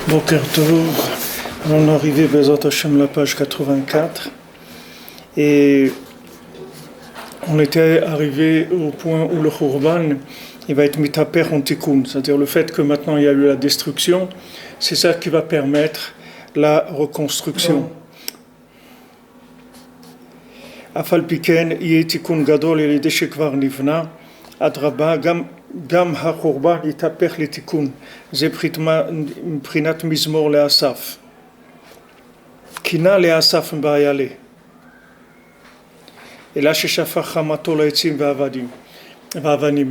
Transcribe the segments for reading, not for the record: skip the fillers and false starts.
Boker Tov, on est arrivé Bezat Hashem la page 84 et on était arrivé au point où le Khurban il va être mitaper en tikkun, c'est-à-dire le fait que maintenant il y a eu la destruction, c'est ça qui va permettre la reconstruction. Afal piken yeh tikkun gadol elidei shekvar nivna adraba gam ha-khurban yitapech le-tikkun. זה מבחינת מזמור לאסף. קינה לאסף בעיילה. אלא ששפך חמתו לעצים והאבנים.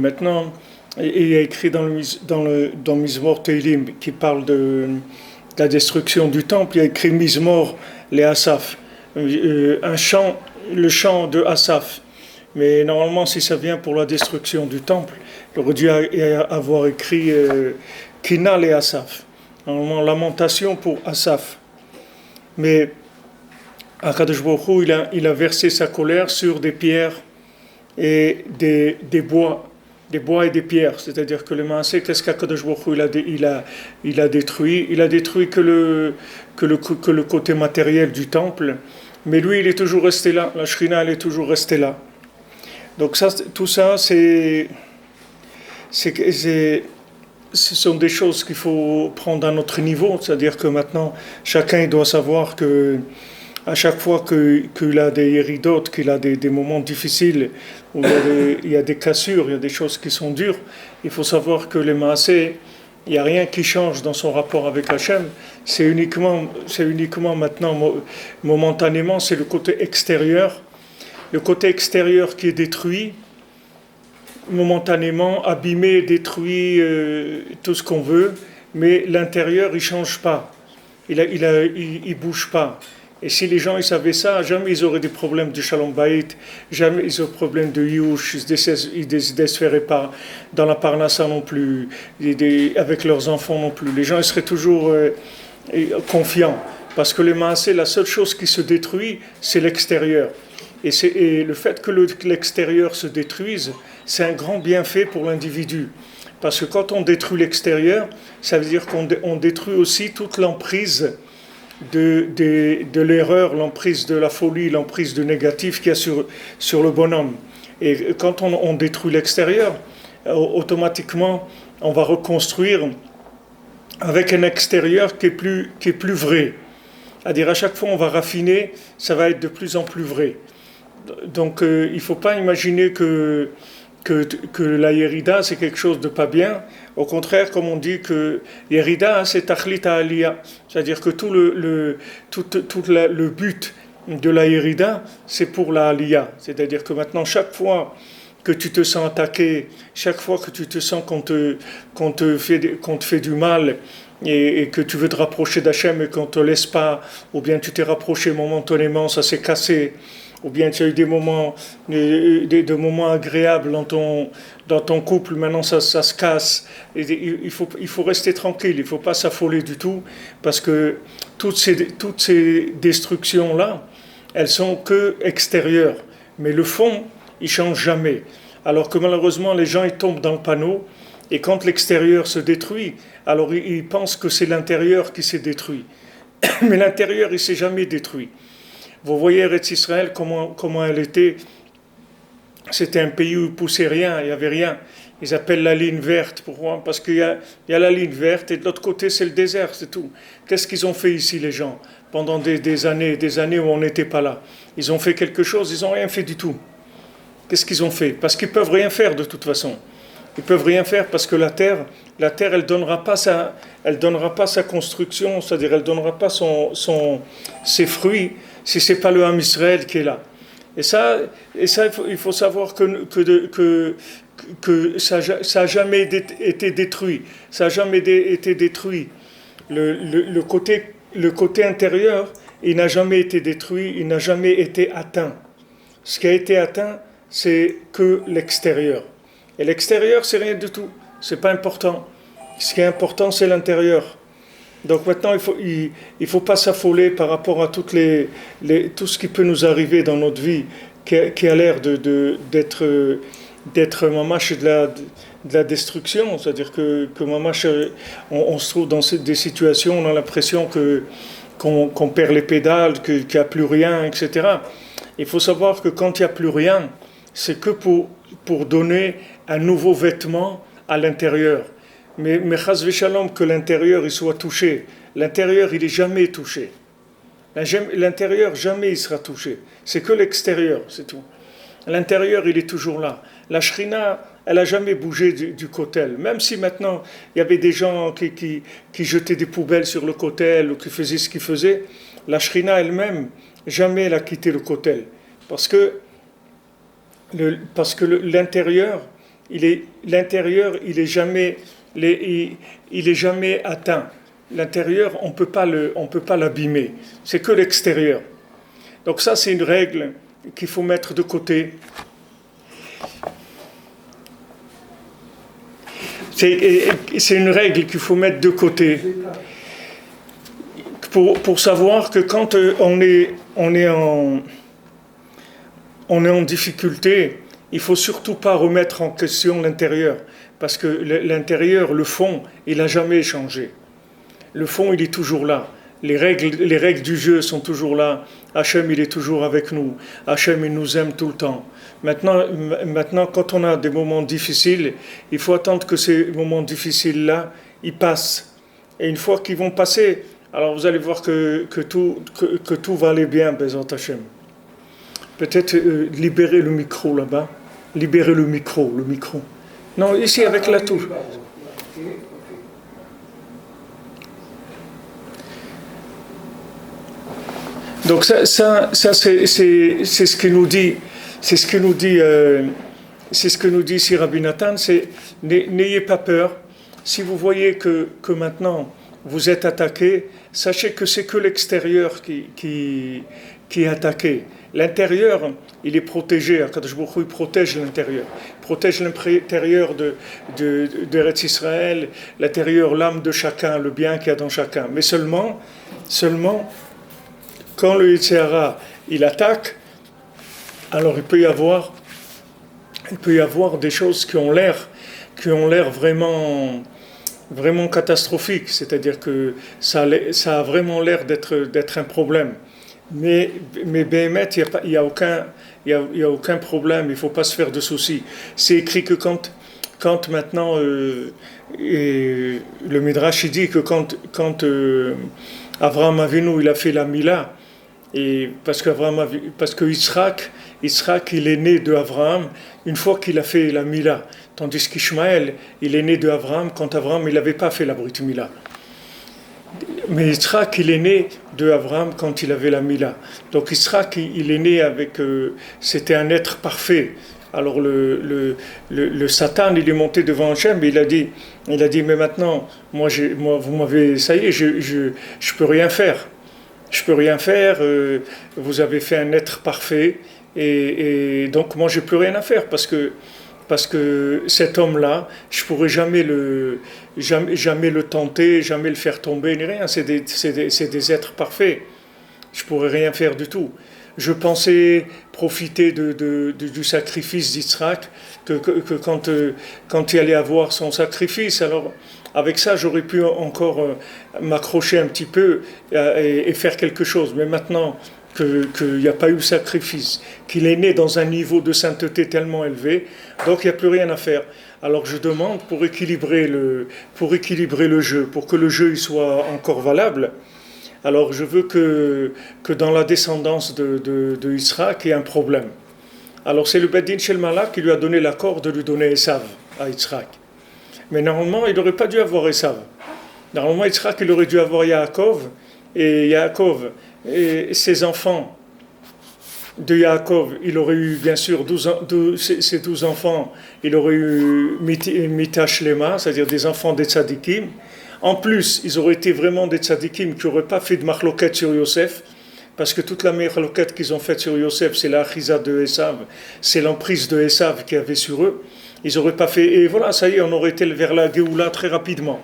Maintenant, il y a écrit dans Mizmor Teilim qui parle de la destruction du temple, il y a écrit Mizmor Leasaf, un chant, le chant de Asaph. Mais normalement, si ça vient pour la destruction du temple, il aurait dû avoir écrit Kina le Asaph. Normalement, lamentation pour Asaph. Mais Akadosh Baruch Hu, il a versé sa colère sur des pierres et des bois et des pierres. C'est-à-dire que le Maaseh, qu'est-ce qu'Akadosh Baruch Hu il a détruit? Il a détruit que le côté matériel du temple. Mais lui, il est toujours resté là. La Shrina, elle est toujours restée là. Donc ça, tout ça, ce sont des choses qu'il faut prendre à notre niveau, c'est-à-dire que maintenant, chacun doit savoir que à chaque fois qu'il a des héridotes, qu'il a des moments difficiles, où il y a des cassures, il y a des choses qui sont dures, il faut savoir que les Maaseh, il n'y a rien qui change dans son rapport avec Hachem, c'est uniquement maintenant, momentanément, c'est le côté extérieur. Le côté extérieur qui est détruit, momentanément, abîmé, détruit, tout ce qu'on veut, mais l'intérieur, il ne change pas, il ne bouge pas. Et si les gens ils savaient ça, jamais ils auraient des problèmes de Shalom Bayit, jamais ils auraient des problèmes de Yush, ils ne se feraient pas dans la Parnassa non plus, avec leurs enfants non plus. Les gens ils seraient toujours confiants, parce que les Maaseh, la seule chose qui se détruit, c'est l'extérieur. Et le fait que l'extérieur se détruise, c'est un grand bienfait pour l'individu. Parce que quand on détruit l'extérieur, ça veut dire qu'on détruit aussi toute l'emprise de l'erreur, l'emprise de la folie, l'emprise du négatif qu'il y a sur le bonhomme. Et quand on détruit l'extérieur, automatiquement, on va reconstruire avec un extérieur qui est plus vrai. C'est-à-dire à chaque fois on va raffiner, ça va être de plus en plus vrai. Donc il ne faut pas imaginer que la Yerida c'est quelque chose de pas bien. Au contraire, comme on dit que Yerida c'est Tachlit Aliyah, c'est-à-dire que tout le but de la Yerida c'est pour la Aliyah. C'est-à-dire que maintenant chaque fois que tu te sens attaqué, chaque fois que tu te sens qu'on te fait du mal et que tu veux te rapprocher d'Hachem et qu'on ne te laisse pas, ou bien tu t'es rapproché momentanément, ça s'est cassé, ou bien tu as eu des moments agréables dans ton couple, maintenant ça se casse. Et il faut rester tranquille, il ne faut pas s'affoler du tout, parce que toutes ces destructions-là, elles sont que extérieures, mais le fond, il ne change jamais. Alors que malheureusement, les gens ils tombent dans le panneau, et quand l'extérieur se détruit, alors ils pensent que c'est l'intérieur qui s'est détruit. Mais l'intérieur, il ne s'est jamais détruit. Vous voyez Eretz Israël, comment elle était. C'était un pays où il ne poussait rien, il n'y avait rien. Ils appellent la ligne verte. Pourquoi? Parce qu'il y a la ligne verte et de l'autre côté, c'est le désert, c'est tout. Qu'est-ce qu'ils ont fait ici, les gens, pendant des années où on n'était pas là? Ils ont fait quelque chose, ils n'ont rien fait du tout. Qu'est-ce qu'ils ont fait? Parce qu'ils ne peuvent rien faire de toute façon. Ils ne peuvent rien faire parce que la terre, elle ne donnera pas sa construction, c'est-à-dire elle ne donnera pas ses fruits si ce n'est pas le Ham Israël qui est là. Et ça il faut savoir que ça n'a jamais été détruit. Ça n'a jamais été détruit. Le côté intérieur, il n'a jamais été détruit, il n'a jamais été atteint. Ce qui a été atteint, c'est que l'extérieur. Et l'extérieur, c'est rien du tout. C'est pas important. Ce qui est important, c'est l'intérieur. Donc maintenant, il faut pas s'affoler par rapport à tout ce qui peut nous arriver dans notre vie, qui a l'air d'être mamash de la destruction. C'est-à-dire que on se trouve dans des situations, on a l'impression qu'on perd les pédales, qu'il n'y a plus rien, etc. Il faut savoir que quand il n'y a plus rien, c'est que pour donner un nouveau vêtement à l'intérieur. Mais chas v'shalom, que l'intérieur il soit touché. L'intérieur, il n'est jamais touché. L'intérieur, jamais il sera touché. C'est que l'extérieur, c'est tout. L'intérieur, il est toujours là. La shrina, elle n'a jamais bougé du kotel. Même si maintenant, il y avait des gens qui jetaient des poubelles sur le kotel ou qui faisaient ce qu'ils faisaient, la shrina elle-même, jamais elle a quitté le kotel. Parce que l'intérieur, l'intérieur, il est jamais atteint. L'intérieur, on peut pas l'abîmer. C'est que l'extérieur. Donc ça, c'est une règle qu'il faut mettre de côté. C'est une règle qu'il faut mettre de côté pour savoir que quand on est en difficulté, il faut surtout pas remettre en question l'intérieur, parce que l'intérieur, le fond, il n'a jamais changé. Le fond, il est toujours là. Les règles du jeu sont toujours là. Hachem, il est toujours avec nous. Hachem, il nous aime tout le temps. Maintenant, quand on a des moments difficiles, il faut attendre que ces moments difficiles-là, ils passent. Et une fois qu'ils vont passer, alors vous allez voir que tout va aller bien, Bezat Hachem. Peut-être libérer le micro là-bas. Libérer le micro. Non, ici avec la touche. Donc ça c'est ce que nous dit, c'est ce que nous dit ici Rabbi Nathan, c'est n'ayez pas peur. Si vous voyez que maintenant vous êtes attaqué, sachez que c'est que l'extérieur qui est attaqué. L'intérieur, il est protégé. Akadosh Baruch Hu, il protège l'intérieur. Il protège l'intérieur d'Eretz Israël, l'intérieur, l'âme de chacun, le bien qu'il y a dans chacun. Mais seulement, quand le Yetzer Hara, il attaque, alors il peut y avoir des choses qui ont l'air vraiment catastrophiques. C'est-à-dire que ça a vraiment l'air d'être un problème. Mais Béhémet, il n'y a aucun problème, il ne faut pas se faire de soucis. C'est écrit que quand maintenant, le Midrash il dit que quand Avraham Avinu il a fait la Mila, et parce que Yitzhak, il est né de Avraham une fois qu'il a fait la Mila, tandis qu'Ishmaël, il est né de Avraham quand Avraham il n'avait pas fait la Brit Mila. Mais Yitzhak, il est né de Avraham quand il avait la Mila. Donc Yitzhak, il est né avec... c'était un être parfait. Alors le Satan, il est monté devant Hachem et il a dit, mais maintenant, moi vous m'avez... Ça y est, je peux rien faire. Je peux rien faire. Vous avez fait un être parfait. Et donc moi, je peux rien à faire parce que cet homme-là, je ne pourrais jamais le tenter, jamais le faire tomber, ni rien. C'est des êtres parfaits. Je ne pourrais rien faire du tout. Je pensais profiter du sacrifice d'Yitzhak, que quand il allait avoir son sacrifice, alors avec ça, j'aurais pu encore m'accrocher un petit peu et faire quelque chose. Mais maintenant qu'il n'y a pas eu sacrifice, qu'il est né dans un niveau de sainteté tellement élevé, donc il n'y a plus rien à faire. Alors je demande pour équilibrer le jeu, pour que le jeu il soit encore valable, alors je veux que dans la descendance de Yitzhak, il y ait un problème. Alors c'est le Beddin Shel Malach qui lui a donné l'accord de lui donner Esav à Yitzhak. Mais normalement, il n'aurait pas dû avoir Esav. Normalement, Yitzhak, il aurait dû avoir Yaakov, et Yaakov, et ses enfants de Yaakov, il aurait eu bien sûr ses 12 enfants, il aurait eu Mita Shlema, c'est-à-dire des enfants des tzadikim. En plus, ils auraient été vraiment des tzadikim qui n'auraient pas fait de marloquette sur Yosef, parce que toute la marloquette qu'ils ont faite sur Yosef, c'est la chiza de Esav, c'est l'emprise de Esav qu'il y avait sur eux. Ils n'auraient pas fait, et voilà, ça y est, on aurait été vers la Géoula très rapidement.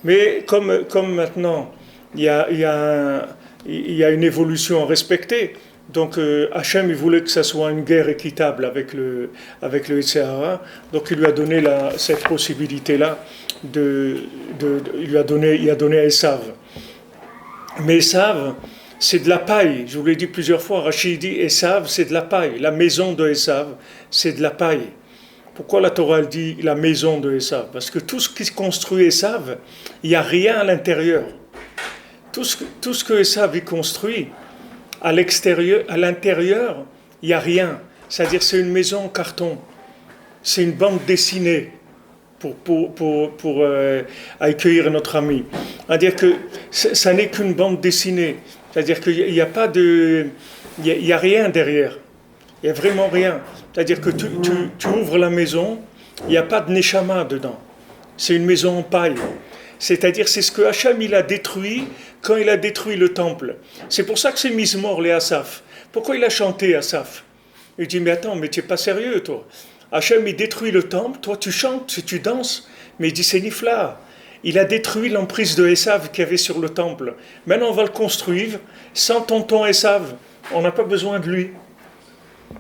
Mais comme maintenant, il y a une évolution à respecter, Donc Hachem, il voulait que ça soit une guerre équitable avec le Sahara. Donc il lui a donné cette possibilité-là. Il a donné à Esav. Mais Esav, c'est de la paille. Je vous l'ai dit plusieurs fois, Rachid dit Esav, c'est de la paille. La maison de Esav, c'est de la paille. Pourquoi la Torah elle dit la maison de Esav? Parce que tout ce qui construit Esav, il n'y a rien à l'intérieur. Tout ce que Esav construit, à l'extérieur, à l'intérieur, il n'y a rien. C'est-à-dire c'est une maison en carton. C'est une bande dessinée pour accueillir notre ami. C'est-à-dire que ça n'est qu'une bande dessinée. C'est-à-dire qu'il n'y a pas de... Il y a rien derrière. Il n'y a vraiment rien. C'est-à-dire que tu ouvres la maison, il n'y a pas de neshama dedans. C'est une maison en paille. C'est-à-dire c'est ce que Hachem il a détruit quand il a détruit le temple. C'est pour ça que c'est Mizmor les Asaph. Pourquoi il a chanté Asaph? Il dit mais attends, mais tu n'es pas sérieux toi. Hachem il détruit le temple, toi tu chantes, tu danses. Mais il dit c'est Nifla. Il a détruit l'emprise de Esav qu'il y avait sur le temple. Maintenant on va le construire sans tonton Esav. On n'a pas besoin de lui.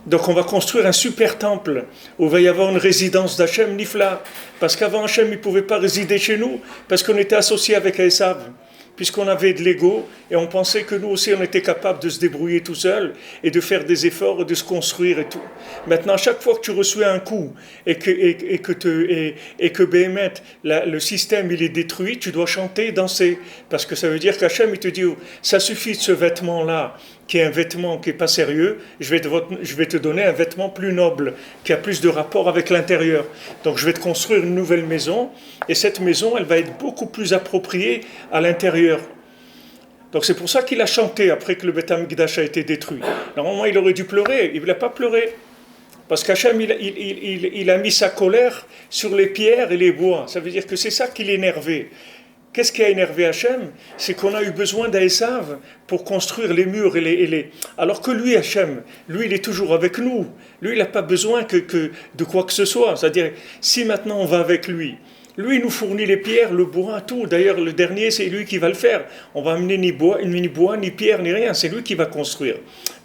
Donc on va construire un super temple où il va y avoir une résidence d'Hachem Nifla. Parce qu'avant Hachem il ne pouvait pas résider chez nous parce qu'on était associés avec Esav. Puisqu'on avait de l'ego et on pensait que nous aussi on était capable de se débrouiller tout seul et de faire des efforts et de se construire et tout. Maintenant, à chaque fois que tu reçois un coup et que Béhémet, le système il est détruit, tu dois chanter, danser. Parce que ça veut dire qu'Hachem il te dit ça suffit de ce vêtement-là qui est un vêtement qui n'est pas sérieux, je vais te donner un vêtement plus noble, qui a plus de rapport avec l'intérieur. Donc je vais te construire une nouvelle maison, et cette maison, elle va être beaucoup plus appropriée à l'intérieur. Donc c'est pour ça qu'il a chanté après que le Beth Amikdash a été détruit. Normalement, il aurait dû pleurer, il n'a pas pleuré. Parce qu'Hachem, il a mis sa colère sur les pierres et les bois. Ça veut dire que c'est ça qui l'énervait. Qu'est-ce qui a énervé Hachem? C'est qu'on a eu besoin d'Esav pour construire les murs Alors que lui, Hachem, lui, il est toujours avec nous. Lui, il n'a pas besoin de quoi que ce soit. C'est-à-dire, si maintenant on va avec lui, lui, il nous fournit les pierres, le bois, tout. D'ailleurs, le dernier, c'est lui qui va le faire. On va amener ni bois, ni pierre, ni rien. C'est lui qui va construire.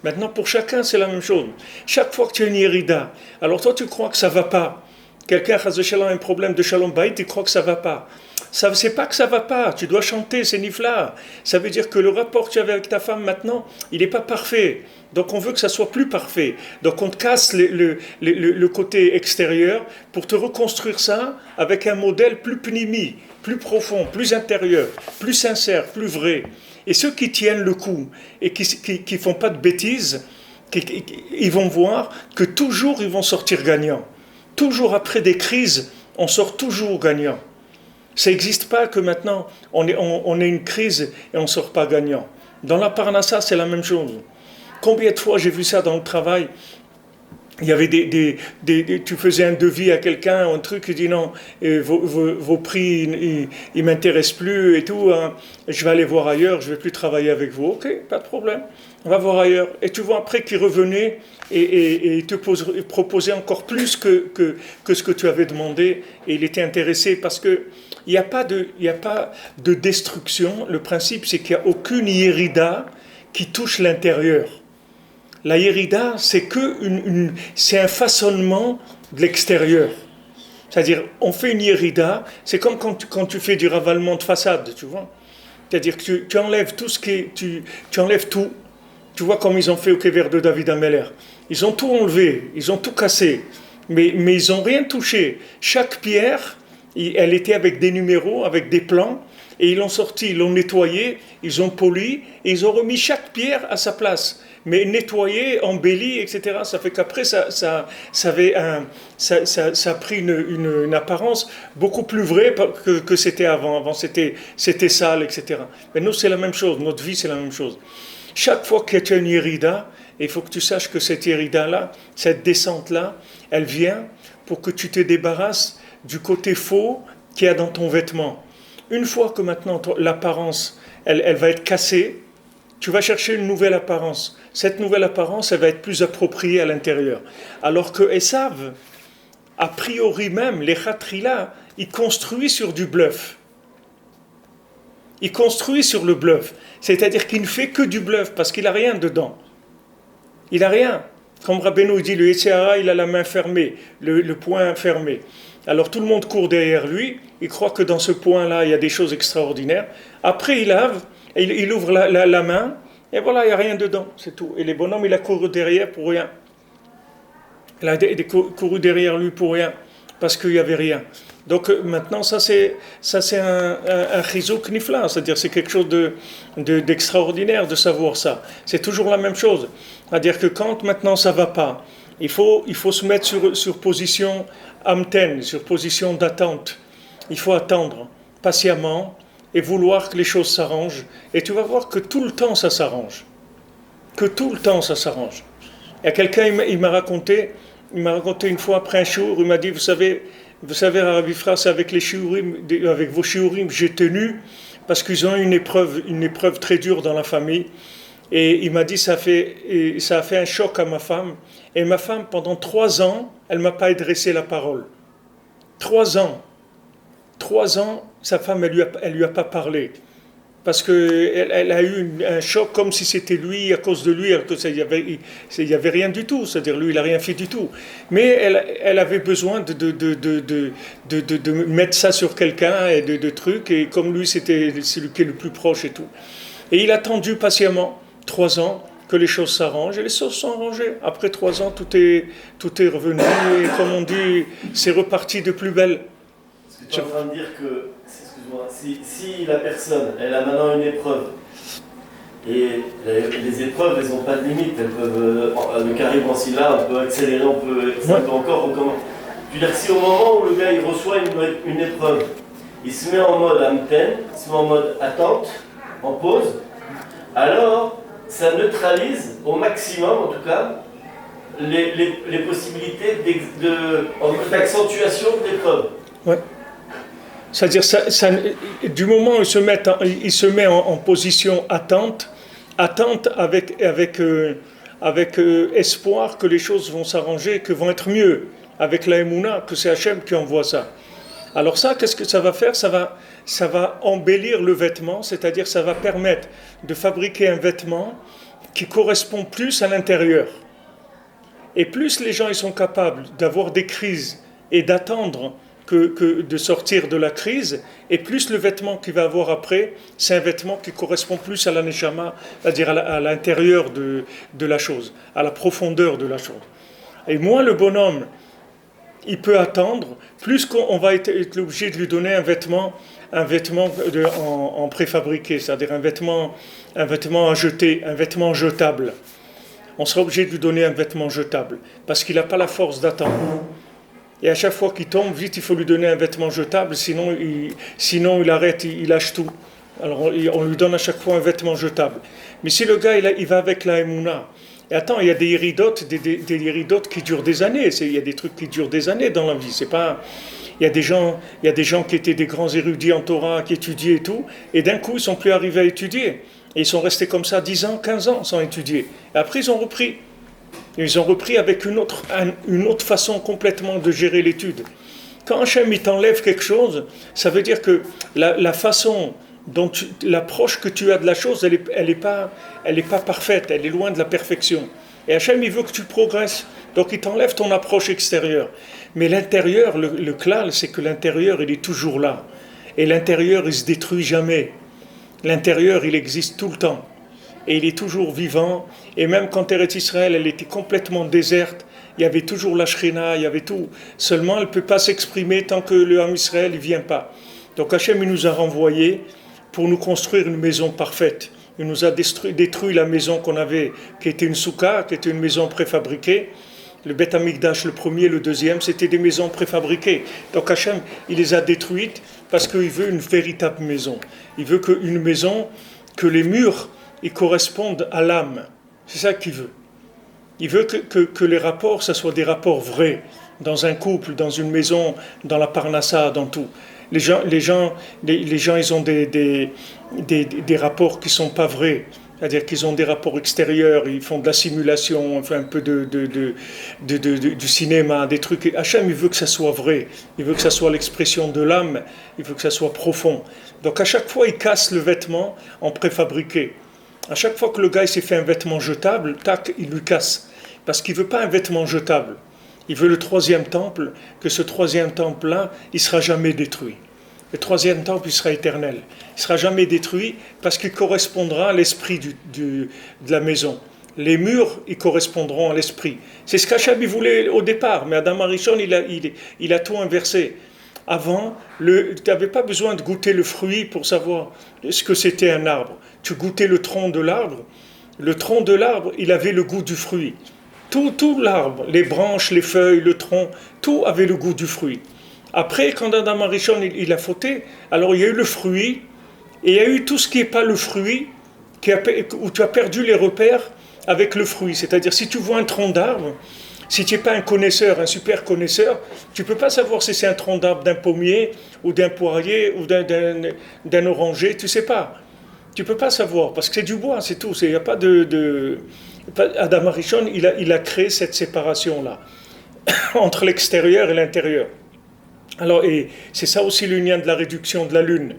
Maintenant, pour chacun, c'est la même chose. Chaque fois que tu as une hérida, alors toi, tu crois que ça ne va pas. Quelqu'un a un problème de shalom bayit, il croit que ça ne va pas. Ça, c'est pas que ça va pas, tu dois chanter, c'est nifla. Ça veut dire que le rapport que tu avais avec ta femme maintenant, il n'est pas parfait. Donc on veut que ça soit plus parfait. Donc on te casse le côté extérieur pour te reconstruire ça avec un modèle plus pnimi, plus profond, plus intérieur, plus sincère, plus vrai. Et ceux qui tiennent le coup et qui font pas de bêtises, ils vont voir que toujours ils vont sortir gagnants. Toujours après des crises, on sort toujours gagnant. Ça n'existe pas que maintenant on ait une crise et on ne sort pas gagnant. Dans la Parnassa, c'est la même chose. Combien de fois j'ai vu ça dans le travail? Il y avait tu faisais un devis à quelqu'un, un truc, il dit non, vos prix, ils ne m'intéressent plus et tout, hein, je vais aller voir ailleurs, je ne vais plus travailler avec vous. Ok, pas de problème, on va voir ailleurs. Et tu vois après qu'il revenait et il te proposait encore plus que ce que tu avais demandé et il était intéressé parce que il n'y a pas de destruction. Le principe, c'est qu'il n'y a aucune yérida qui touche l'intérieur. La yérida, c'est un façonnement de l'extérieur. C'est-à-dire, on fait une yérida, c'est comme quand tu fais du ravalement de façade, tu vois. C'est-à-dire que tu enlèves tout tu enlèves tout. Tu vois comme ils ont fait au Kever de David Ameller. Ils ont tout enlevé, ils ont tout cassé, mais ils n'ont rien touché. Chaque pierre, elle était avec des numéros, avec des plans, et ils l'ont sorti, ils l'ont nettoyé, ils ont poli, et ils ont remis chaque pierre à sa place. Mais nettoyé, embelli, etc. Ça fait qu'après, ça a pris une apparence beaucoup plus vraie que c'était avant. Avant, c'était sale, etc. Mais nous, c'est la même chose. Notre vie, c'est la même chose. Chaque fois que tu as une hérida, il faut que tu saches que cette hérida-là, cette descente-là, elle vient pour que tu te débarrasses du côté faux qu'il y a dans ton vêtement. Une fois que maintenant l'apparence, elle va être cassée, tu vas chercher une nouvelle apparence. Cette nouvelle apparence, elle va être plus appropriée à l'intérieur. Alors que Esav, a priori même, les Khatrila, il construit sur du bluff. Il construit sur le bluff. C'est-à-dire qu'il ne fait que du bluff parce qu'il n'a rien dedans. Il n'a rien. Comme Rabbeinu dit, le Yetzer Hara, il a la main fermée, le poing fermé. Alors tout le monde court derrière lui, il croit que dans ce point-là, il y a des choses extraordinaires. Après, il lave, il ouvre la main, et voilà, il n'y a rien dedans, c'est tout. Et les bonhommes, il a couru derrière pour rien. Il a couru derrière lui pour rien, parce qu'il n'y avait rien. Donc maintenant, ça c'est un chizouk nifla, c'est-à-dire c'est quelque chose d'extraordinaire de savoir ça. C'est toujours la même chose. C'est-à-dire que quand maintenant ça ne va pas, il faut se mettre sur position amten, sur position d'attente. Il faut attendre patiemment et vouloir que les choses s'arrangent. Et tu vas voir que tout le temps ça s'arrange. Que tout le temps ça s'arrange. Il y a quelqu'un, il m'a raconté une fois après un shiur, il m'a dit, vous savez, Rabbi Fra, c'est avec vos shiurim, j'ai tenu, parce qu'ils ont eu une épreuve très dure dans la famille. Et il m'a dit, ça a fait un choc à ma femme. Et ma femme, pendant 3 ans, elle ne m'a pas adressé la parole. 3 ans. 3 ans, sa femme, elle lui a pas parlé. Parce qu'elle a eu un choc comme si c'était lui, à cause de lui, alors qu'il n'y avait rien du tout. C'est-à-dire, lui, il n'a rien fait du tout. Mais elle avait besoin de mettre ça sur quelqu'un et de trucs. Et comme lui, c'est lui qui est le plus proche et tout. Et il a attendu patiemment 3 ans que les choses s'arrangent. Et les choses sont arrangées. Après 3 ans, tout est revenu. Et comme on dit, c'est reparti de plus belle. Est-ce que tu es en train de dire que... Si la personne, elle a maintenant une épreuve, et les épreuves, elles n'ont pas de limite, elles peuvent, le carré là, on peut accélérer, on peut encore recommencer. Je veux dire, si au moment où le gars il reçoit une épreuve, il se met en mode amten, il se met en mode attente, en pause, alors ça neutralise au maximum, en tout cas, les possibilités d'accentuation de l'épreuve. Ouais. C'est-à-dire, du moment où il se met en position attente avec espoir que les choses vont s'arranger, que vont être mieux, avec la Emouna, que c'est Hachem qui envoie ça. Alors ça, qu'est-ce que ça va faire ? Ça va embellir le vêtement, c'est-à-dire ça va permettre de fabriquer un vêtement qui correspond plus à l'intérieur. Et plus les gens ils sont capables d'avoir des crises et d'attendre que de sortir de la crise, et plus le vêtement qu'il va avoir après, c'est un vêtement qui correspond plus à la neshama, c'est-à-dire à l'intérieur de la chose, à la profondeur de la chose. Et moins le bonhomme, il peut attendre, plus qu'on va être obligé de lui donner un vêtement en préfabriqué, c'est-à-dire un vêtement à jeter, un vêtement jetable. On sera obligé de lui donner un vêtement jetable, parce qu'il n'a pas la force d'attendre. Et à chaque fois qu'il tombe, vite, il faut lui donner un vêtement jetable, sinon il arrête, il lâche tout. Alors on lui donne à chaque fois un vêtement jetable. Mais si le gars, il va avec la Emouna, et attends, il y a des iridotes, des iridotes qui durent des années. Il y a des trucs qui durent des années dans la vie. C'est pas... Il y a des gens qui étaient des grands érudits en Torah, qui étudiaient et tout, et d'un coup, ils ne sont plus arrivés à étudier. Et ils sont restés comme ça 10 ans, 15 ans sans étudier. Et après, ils ont repris. Ils ont repris avec une autre façon complètement de gérer l'étude. Quand Hachem il t'enlève quelque chose, ça veut dire que la façon dont l'approche que tu as de la chose, elle est pas parfaite, elle est loin de la perfection. Et Hachem il veut que tu progresses, donc il t'enlève ton approche extérieure. Mais l'intérieur, le klal, c'est que l'intérieur il est toujours là. Et l'intérieur il se détruit jamais. L'intérieur il existe tout le temps. Et il est toujours vivant, et même quand Eretz Israël, elle était complètement déserte, il y avait toujours la Shrina, il y avait tout. Seulement, elle ne peut pas s'exprimer tant que le Ham Israël ne vient pas. Donc Hachem, il nous a renvoyés pour nous construire une maison parfaite. Il nous a détruit la maison qu'on avait, qui était une soukha, qui était une maison préfabriquée. Le Beth Amikdash, le premier, le deuxième, c'était des maisons préfabriquées. Donc Hachem, il les a détruites parce qu'il veut une véritable maison. Il veut une maison, que les murs ils correspondent à l'âme. C'est ça qu'il veut. Il veut que les rapports, ça soit des rapports vrais, dans un couple, dans une maison, dans la parnassa, dans tout. Les gens ils ont des rapports qui ne sont pas vrais. C'est-à-dire qu'ils ont des rapports extérieurs, ils font de la simulation, enfin un peu du cinéma, des trucs. Hachem, il veut que ça soit vrai. Il veut que ça soit l'expression de l'âme. Il veut que ça soit profond. Donc à chaque fois, il casse le vêtement en préfabriqué. À chaque fois que le gars il s'est fait un vêtement jetable, tac, il lui casse. Parce qu'il ne veut pas un vêtement jetable. Il veut le troisième temple, que ce troisième temple-là, il ne sera jamais détruit. Le troisième temple, il sera éternel. Il ne sera jamais détruit parce qu'il correspondra à l'esprit de la maison. Les murs, ils correspondront à l'esprit. C'est ce qu'Hacham voulait au départ, mais Adam Arishon, il a tout inversé. Avant, tu n'avais pas besoin de goûter le fruit pour savoir ce que c'était un arbre. Tu goûtais le tronc de l'arbre. Le tronc de l'arbre, il avait le goût du fruit. Tout l'arbre, les branches, les feuilles, le tronc, tout avait le goût du fruit. Après, quand Adam Arishon il a fauté, alors il y a eu le fruit, et il y a eu tout ce qui n'est pas le fruit, où tu as perdu les repères avec le fruit. C'est-à-dire, si tu vois un tronc d'arbre, si tu n'es pas un connaisseur, un super connaisseur, tu ne peux pas savoir si c'est un tronc d'arbre d'un pommier, ou d'un poirier, ou d'un oranger, tu ne sais pas. Tu ne peux pas savoir, parce que c'est du bois, c'est tout. Il n'y a pas Adam Arishon, il a créé cette séparation-là, entre l'extérieur et l'intérieur. Alors, et c'est ça aussi le lien de la réduction de la Lune,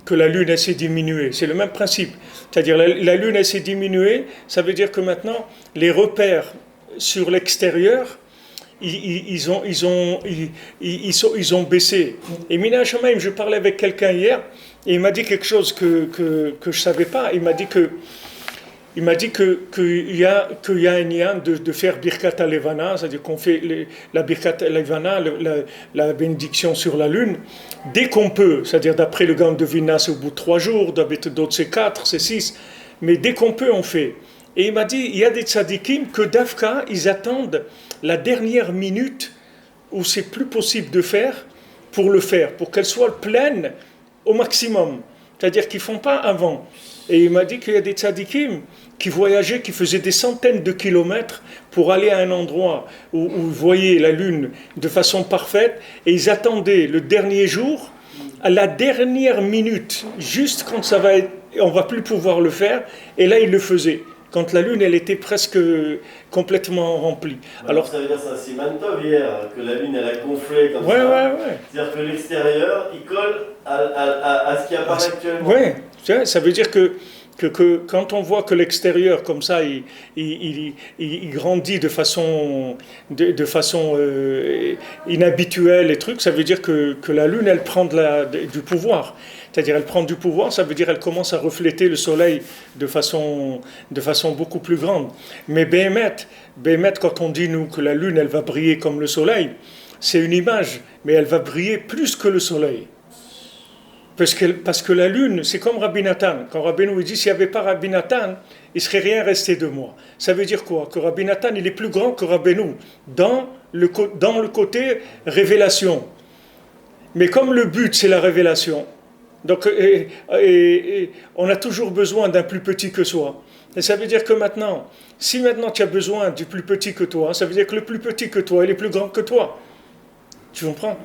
que la Lune, elle s'est diminuée. C'est le même principe. C'est-à-dire, la Lune, elle s'est diminuée, ça veut dire que maintenant, les repères sur l'extérieur, ils ont baissé. Et Mina Shamaim, je parlais avec quelqu'un hier, et il m'a dit quelque chose que je ne savais pas. Il m'a dit qu'il y a un lien de faire Birkat Alevana, c'est-à-dire qu'on fait la Birkat Alevana, la bénédiction sur la lune, dès qu'on peut, c'est-à-dire d'après le Gaon de Vilna, c'est au bout de 3 jours, d'autres c'est 4, c'est 6, mais dès qu'on peut, on fait. Et il m'a dit, il y a des tzadikim que d'Afka, ils attendent la dernière minute où c'est plus possible de faire, pour qu'elle soit pleine au maximum. C'est-à-dire qu'ils ne font pas avant. Et il m'a dit qu'il y a des tzadikim qui voyageaient, qui faisaient des centaines de kilomètres pour aller à un endroit où ils voyaient la lune de façon parfaite, et ils attendaient le dernier jour, à la dernière minute, juste quand on ne va plus pouvoir le faire, et là ils le faisaient. Quand la lune, elle était presque complètement remplie. Alors, ça veut dire ça, c'est Mantov hier, que la lune, elle a gonflé comme ça. Ouais. C'est-à-dire que l'extérieur, il colle à ce qui apparaît actuellement. Oui, ça veut dire que quand on voit que l'extérieur, comme ça, il grandit de façon inhabituelle et trucs, ça veut dire que la lune, elle prend du pouvoir. C'est-à-dire, elle prend du pouvoir, ça veut dire qu'elle commence à refléter le soleil de façon beaucoup plus grande. Mais Béhémet, quand on dit, nous, que la lune, elle va briller comme le soleil, c'est une image, mais elle va briller plus que le soleil. Parce que la lune, c'est comme Rabbi Nathan. Quand Rabbi nous dit, s'il n'y avait pas Rabbi Nathan, il ne serait rien resté de moi. Ça veut dire quoi? Que Rabbi Nathan, il est plus grand que Rabbi nous, dans le côté révélation. Mais comme le but, c'est la révélation, donc, on a toujours besoin d'un plus petit que soi. Et ça veut dire que si maintenant tu as besoin du plus petit que toi, ça veut dire que le plus petit que toi, il est plus grand que toi. Tu comprends?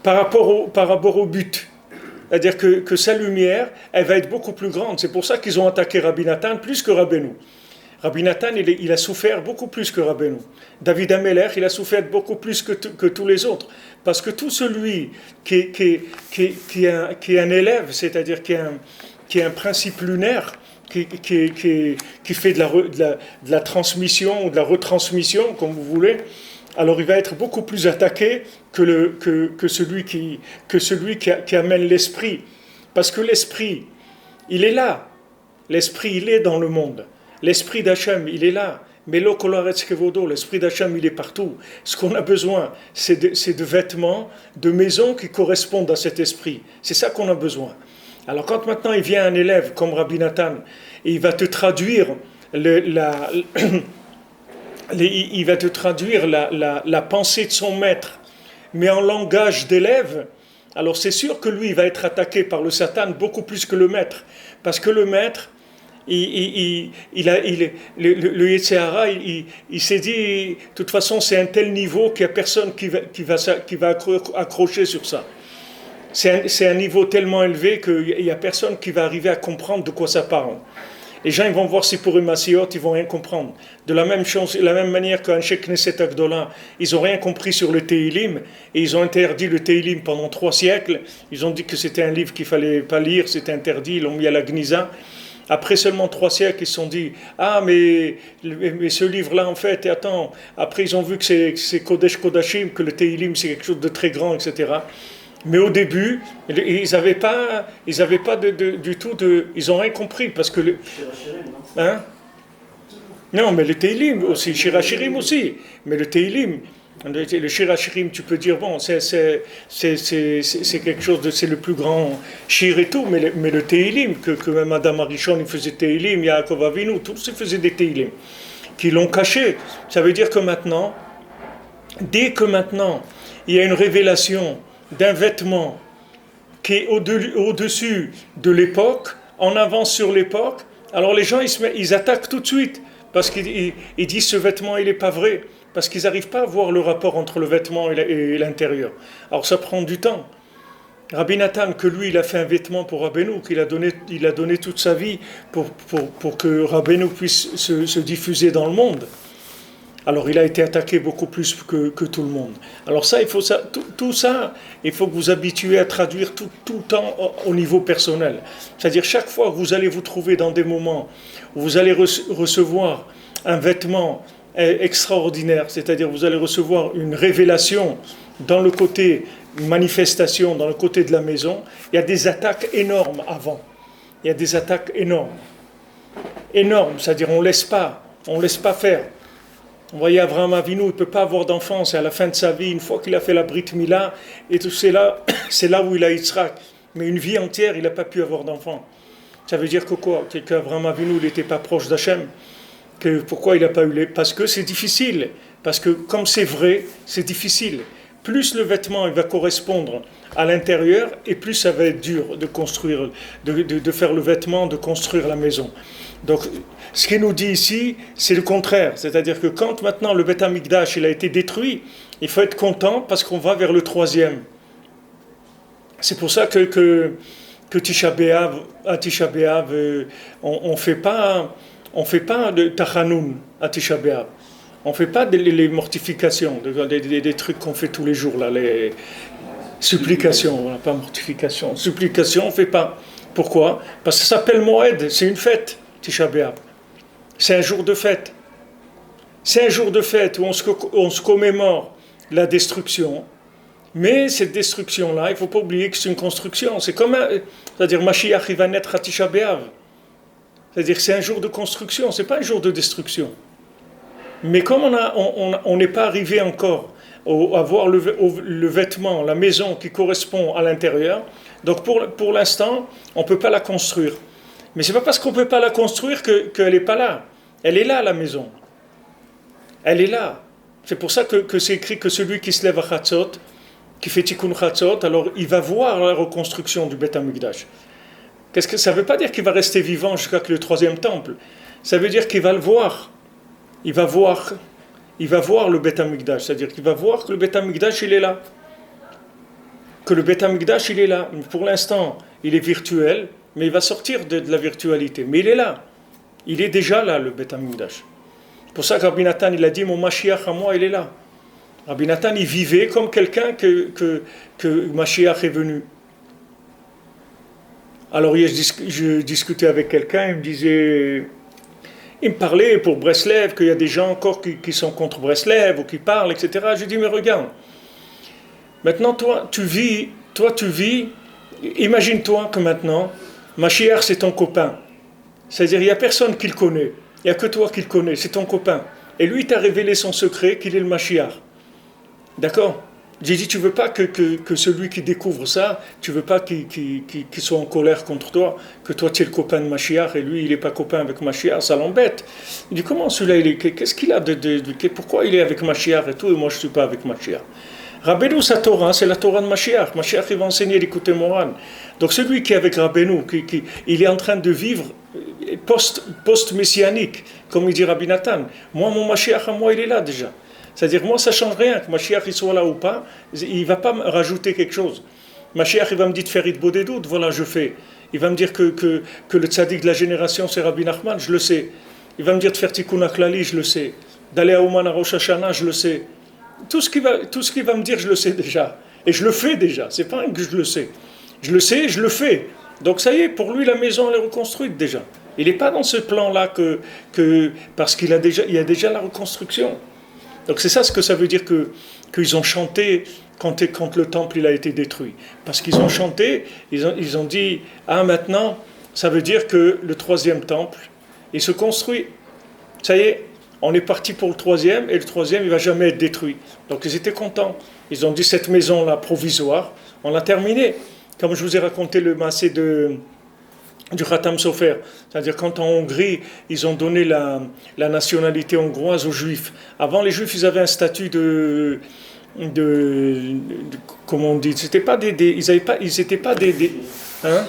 Par rapport au but. C'est-à-dire que sa lumière, elle va être beaucoup plus grande. C'est pour ça qu'ils ont attaqué Rabbi Nathan plus que Rabbeinu. Rabbi Nathan, il a souffert beaucoup plus que Rabbeinu. David Ameler, il a souffert beaucoup plus que tous les autres. Parce que tout celui qui est un élève, c'est-à-dire qui est un principe lunaire, qui fait de la transmission ou de la retransmission, comme vous voulez, alors il va être beaucoup plus attaqué que celui qui amène l'esprit. Parce que l'esprit, il est là. L'esprit, il est dans le monde. L'esprit d'Hachem, il est là. Mais l'esprit d'Hachem, il est partout. Ce qu'on a besoin, c'est de vêtements, de maisons qui correspondent à cet esprit. C'est ça qu'on a besoin. Alors quand maintenant il vient un élève comme Rabbi Nathan, et il va te traduire la pensée de son maître, mais en langage d'élève, alors c'est sûr que lui, il va être attaqué par le Satan beaucoup plus que le maître. Parce que le maître, le Yetzer Hara, il s'est dit, de toute façon, c'est un tel niveau qu'il n'y a personne qui va accrocher sur ça. C'est un niveau tellement élevé qu'il n'y a personne qui va arriver à comprendre de quoi ça parle. Les gens, ils vont voir Sipurim Masiyot, ils vont rien comprendre. De la même manière qu'un Sheikh Knesset Agdola, ils n'ont rien compris sur le Teilim, et ils ont interdit le Teilim pendant 3 siècles. Ils ont dit que c'était un livre qu'il ne fallait pas lire, c'était interdit, ils l'ont mis à la Gniza. Après seulement 3 siècles, ils se sont dit, ah mais ce livre-là en fait, et attends, après ils ont vu que c'est Kodesh Kodashim, que le Teilim c'est quelque chose de très grand, etc. Mais au début, ils n'avaient pas, du tout de, ils n'ont rien compris parce que hein? Non, mais le Teilim aussi, Shirachirim aussi, mais le Teilim, le Shirachirim, tu peux dire bon, c'est quelque chose de, c'est le plus grand Shir et tout, mais le Teilim, que même Adam Arishon il faisait Teilim, Yaakov Avinu, tous ils faisaient des Teilim, qui l'ont caché. Ça veut dire que maintenant, dès que maintenant il y a une révélation d'un vêtement qui est au-dessus de l'époque, en avance sur l'époque, alors les gens ils attaquent tout de suite parce qu'ils disent ce vêtement il n'est pas vrai, parce qu'ils n'arrivent pas à voir le rapport entre le vêtement et l'intérieur. Alors ça prend du temps. Rabbi Nathan, que lui il a fait un vêtement pour Rabbeinu, il a donné toute sa vie pour que Rabbeinu puisse se diffuser dans le monde. Alors il a été attaqué beaucoup plus que tout le monde. Alors ça, tout ça, il faut que vous habituez à traduire tout le temps au niveau personnel. C'est-à-dire chaque fois que vous allez vous trouver dans des moments où vous allez recevoir un vêtement extraordinaire, c'est-à-dire vous allez recevoir une révélation dans le côté manifestation, dans le côté de la maison, il y a des attaques énormes avant. Il y a des attaques énormes. Énormes, c'est-à-dire on laisse pas faire. Vous voyez, Abraham Avinu, il ne peut pas avoir d'enfant, c'est à la fin de sa vie, une fois qu'il a fait la Brit Mila, et tout c'est là où il a Yitzhak. Mais une vie entière, il n'a pas pu avoir d'enfant. Ça veut dire que quoi? Qu'Abraham Avinu n'était pas proche d'Hachem. Pourquoi il n'a pas eu les... Parce que c'est difficile. Parce que comme c'est vrai, c'est difficile. Plus le vêtement il va correspondre à l'intérieur, et plus ça va être dur de construire, de faire le vêtement, de construire la maison. Donc, ce qu'il nous dit ici, c'est le contraire. C'est-à-dire que quand maintenant le Beth Amikdash il a été détruit, il faut être content parce qu'on va vers le 3e. C'est pour ça que Tisha B'Av, à Tisha B'Av, on fait pas de Tachanoun à Tisha B'Av. On ne fait pas les mortifications, des trucs qu'on fait tous les jours, là, les supplications, voilà, pas mortification. Supplication, on ne fait pas. Pourquoi? Parce que ça s'appelle Moed, c'est une fête, Tisha B'Av. C'est un jour de fête. C'est un jour de fête où on se commémore la destruction. Mais cette destruction-là, il ne faut pas oublier que c'est une construction. C'est comme c'est-à-dire Mashiach, il va naître à Tisha B'Av. C'est-à-dire que c'est un jour de construction, ce n'est pas un jour de destruction. Mais comme on n'est pas arrivé encore à voir le vêtement, la maison qui correspond à l'intérieur, donc pour l'instant, on ne peut pas la construire. Mais ce n'est pas parce qu'on ne peut pas la construire qu'elle n'est pas là. Elle est là, la maison. Elle est là. C'est pour ça que c'est écrit que celui qui se lève à Chatzot, qui fait Tikkun Chatzot, alors il va voir la reconstruction du Beth Amikdash. Ça ne veut pas dire qu'il va rester vivant jusqu'à que le 3e temple. Ça veut dire qu'il va le voir. Il va voir le Beth Amikdash, c'est-à-dire qu'il va voir que le Beth Amikdash il est là. Que le Beth Amikdash il est là. Pour l'instant, il est virtuel, mais il va sortir de la virtualité. Mais il est là. Il est déjà là, le Beth Amikdash. C'est pour ça que Rabbi Nathan, il a dit, mon Mashiach à moi, il est là. Rabbi Nathan, il vivait comme quelqu'un que Mashiach est venu. Alors, je discutais avec quelqu'un, il me parlait pour Breslev, qu'il y a des gens encore qui sont contre Breslev, ou qui parlent, etc. Je dis, mais regarde, maintenant, toi, tu vis, imagine-toi que maintenant, Mashiach, c'est ton copain. C'est-à-dire, il n'y a personne qui le connaît. Il n'y a que toi qui le connais, c'est ton copain. Et lui, il t'a révélé son secret, qu'il est le Mashiach. D'accord? J'ai dit, tu ne veux pas que celui qui découvre ça, tu ne veux pas qu'il soit en colère contre toi, que toi tu es le copain de Mashiach et lui il n'est pas copain avec Mashiach, ça l'embête. Il dit, comment celui-là, qu'est-ce qu'il a pourquoi il est avec Mashiach et tout, et moi je ne suis pas avec Mashiach? Rabbeinu, sa Torah, c'est la Torah de Mashiach. Mashiach, il va enseigner l'écouter moral. Donc celui qui est avec Rabbeinu, il est en train de vivre post-messianique, comme il dit Rabbi Nathan. Moi, mon Mashiach à moi, il est là déjà. C'est-à-dire, moi, ça ne change rien, que Mashiach il soit là ou pas, il ne va pas me rajouter quelque chose. Mashiach, il va me dire de faire Idbodedout, voilà, je fais. Il va me dire que le tzaddik de la génération, c'est Rabbi Nachman, je le sais. Il va me dire de faire Tikkun HaKlali, je le sais. D'aller à Ouman à Rosh Hashanah, je le sais. Tout ce qu'il va me dire, je le sais déjà. Et je le fais déjà, c'est pas que je le sais. Je le sais, je le fais. Donc ça y est, pour lui, la maison, elle est reconstruite déjà. Il n'est pas dans ce plan-là parce qu'il y a déjà la reconstruction. Donc c'est ça ce que ça veut dire qu'ils ont chanté quand le temple il a été détruit. Parce qu'ils ont chanté, ils ont dit, ah maintenant, ça veut dire que le troisième temple, il se construit. Ça y est, on est parti pour le troisième, et le troisième, il ne va jamais être détruit. Donc ils étaient contents. Ils ont dit, cette maison-là, provisoire, on l'a terminée. Comme je vous ai raconté le massé du Khatam Sofer. C'est-à-dire quand en Hongrie, ils ont donné la nationalité hongroise aux Juifs. Avant, les Juifs, ils avaient un statut de comment on dit, c'était pas ils étaient pas des hein?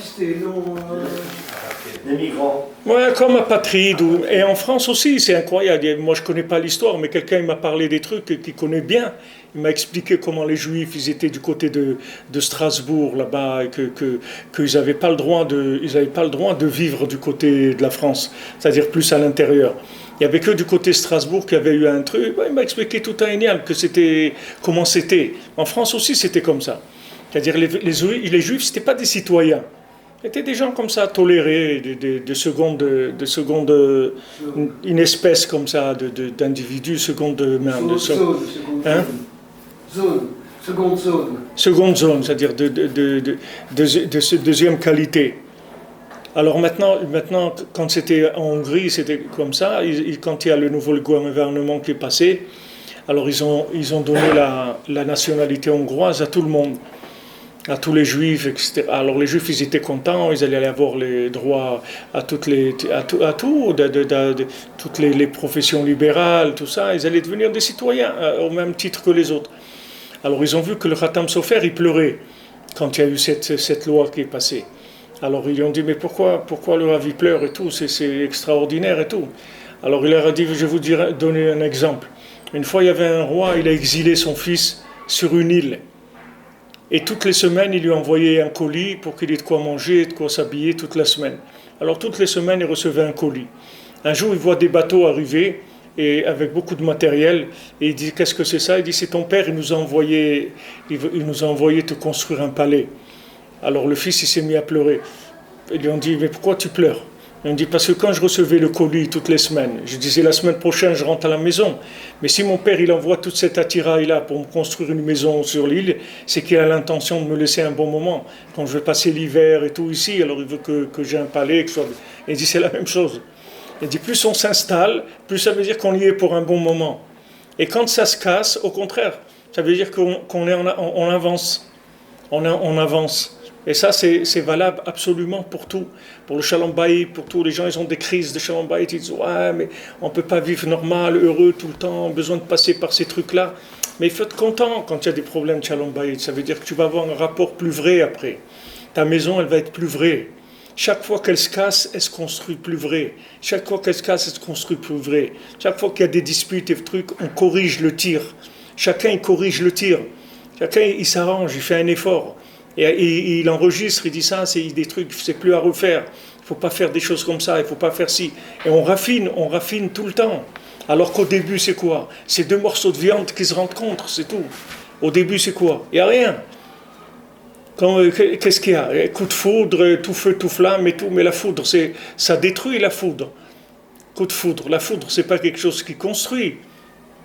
Des migrants. Ouais, comme apatrides. Et en France aussi, c'est incroyable. Moi, je connais pas l'histoire, mais quelqu'un il m'a parlé des trucs qu'il connaît bien. Il m'a expliqué comment les Juifs, ils étaient du côté de Strasbourg, là-bas, et qu'ils n'avaient pas le droit de vivre du côté de la France, c'est-à-dire plus à l'intérieur. Il n'y avait que du côté Strasbourg qu'il y avait eu un truc. Il m'a expliqué tout un énième comment c'était. En France aussi, c'était comme ça. C'est-à-dire les Juifs, ce n'étaient pas des citoyens. C'était des gens comme ça, tolérés, de seconde, une espèce comme ça, d'individus, seconde zone, c'est-à-dire de deuxième qualité. Alors maintenant, quand c'était en Hongrie, c'était comme ça. Quand il y a le nouveau gouvernement qui est passé, alors ils ont donné la nationalité hongroise à tout le monde, à tous les Juifs, etc. Alors les Juifs, ils étaient contents, ils allaient avoir les droits à toutes les professions libérales, tout ça. Ils allaient devenir des citoyens au même titre que les autres. Alors ils ont vu que le Khatam Sofer, il pleurait quand il y a eu cette loi qui est passée. Alors ils lui ont dit, mais pourquoi le Rav il pleure et tout, c'est extraordinaire et tout. Alors il leur a dit, je vais vous donner un exemple. Une fois il y avait un roi, il a exilé son fils sur une île. Et toutes les semaines, il lui envoyait un colis pour qu'il ait de quoi manger, de quoi s'habiller toute la semaine. Alors toutes les semaines, il recevait un colis. Un jour, il voit des bateaux arriver, et avec beaucoup de matériel, et il dit, qu'est-ce que c'est ça? Il dit, c'est ton père, il nous a envoyé te construire un palais. Alors le fils, il s'est mis à pleurer. Ils lui ont dit, mais pourquoi tu pleures? Ils ont dit, parce que quand je recevais le colis toutes les semaines, je disais, la semaine prochaine, je rentre à la maison. Mais si mon père, il envoie toute cette attirail-là pour me construire une maison sur l'île, c'est qu'il a l'intention de me laisser un bon moment. Quand je vais passer l'hiver et tout ici, alors il veut que j'ai un palais, que ce soit... Il dit, c'est la même chose. Il dit, plus on s'installe, plus ça veut dire qu'on y est pour un bon moment. Et quand ça se casse, au contraire, ça veut dire qu'on avance. On avance. Et ça, c'est valable absolument pour tout. Pour le Shalom Bayit, pour tout. Les gens, ils ont des crises de Shalom Bayit. Ils disent, ouais, mais on ne peut pas vivre normal, heureux tout le temps, besoin de passer par ces trucs-là. Mais il faut être content quand il y a des problèmes de Shalom Bayit. Ça veut dire que tu vas avoir un rapport plus vrai après. Ta maison, elle va être plus vraie. Chaque fois qu'elle se casse, elle se construit plus vrai. Chaque fois qu'elle se casse, elle se construit plus vrai. Chaque fois qu'il y a des disputes et des trucs, on corrige le tir. Chacun, il corrige le tir. Chacun, il s'arrange, il fait un effort. Et il enregistre, il dit ça, c'est des trucs, c'est plus à refaire. Il ne faut pas faire des choses comme ça, il ne faut pas faire ci. Et on raffine tout le temps. Alors qu'au début, c'est quoi? C'est deux morceaux de viande qui se rencontrent, c'est tout. Au début, c'est quoi? Il n'y a rien. Qu'est-ce qu'il y a? Coup de foudre, tout feu, tout flamme et tout. Mais la foudre, ça détruit la foudre. Coup de foudre. La foudre, c'est pas quelque chose qui construit.